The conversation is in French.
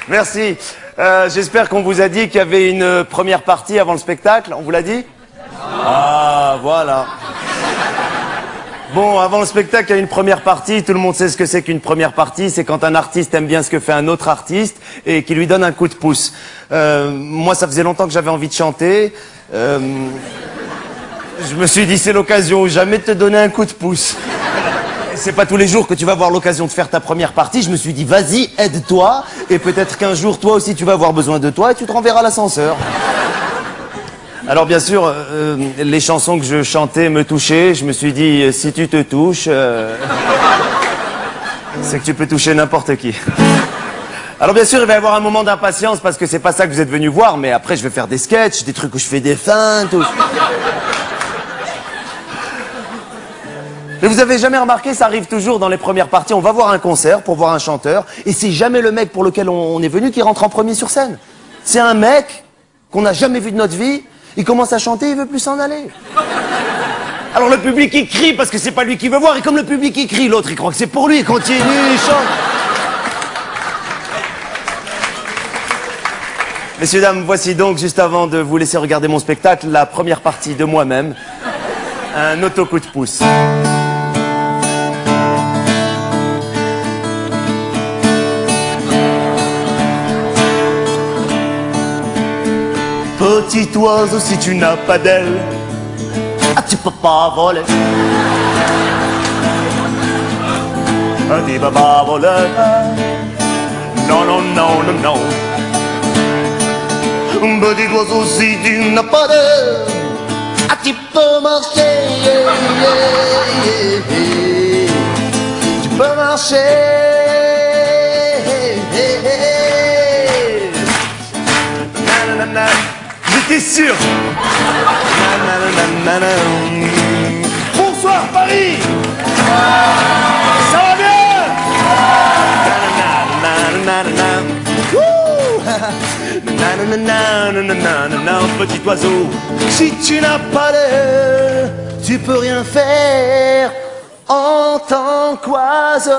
Merci. J'espère qu'on vous a dit qu'il y avait une première partie avant le spectacle. On vous l'a dit? Ah, voilà. Bon, avant le spectacle, il y a une première partie. Tout le monde sait ce que c'est qu'une première partie. C'est quand un artiste aime bien ce que fait un autre artiste et qui lui donne un coup de pouce. Moi, ça faisait longtemps que j'avais envie de chanter. Je me suis dit, c'est l'occasion ou jamais de te donner un coup de pouce. C'est pas tous les jours que tu vas avoir l'occasion de faire ta première partie. Je me suis dit, vas-y, aide-toi. Et peut-être qu'un jour, toi aussi, tu vas avoir besoin de toi et tu te renverras l'ascenseur. Alors bien sûr, les chansons que je chantais me touchaient. Je me suis dit, si tu te touches, c'est que tu peux toucher n'importe qui. Alors bien sûr, il va y avoir un moment d'impatience parce que c'est pas ça que vous êtes venu voir, mais après je vais faire des sketchs, des trucs où je fais des feintes. Mais vous avez jamais remarqué, ça arrive toujours dans les premières parties, on va voir un concert pour voir un chanteur, et c'est jamais le mec pour lequel on est venu qui rentre en premier sur scène. C'est un mec qu'on n'a jamais vu de notre vie. Il commence à chanter, il veut plus s'en aller. Alors le public il crie parce que c'est pas lui qui veut voir, et comme le public il crie, l'autre il croit que c'est pour lui, il continue, il chante. Messieurs, dames, voici donc, juste avant de vous laisser regarder mon spectacle, la première partie de moi-même, un auto-coup de pouce. Petit oiseau, si tu n'as pas d'aile, ah, tu peux pas voler. Ah, tu peux pas voler. Non, non, non, non, non. Petit oiseau, si tu n'as pas d'aile, ah, tu peux marcher. Tu peux marcher. J'étais sûr. Bonsoir Paris. Ça va bien? Petit oiseau, si tu n'as pas d'aile, tu peux rien faire en tant qu'oiseau.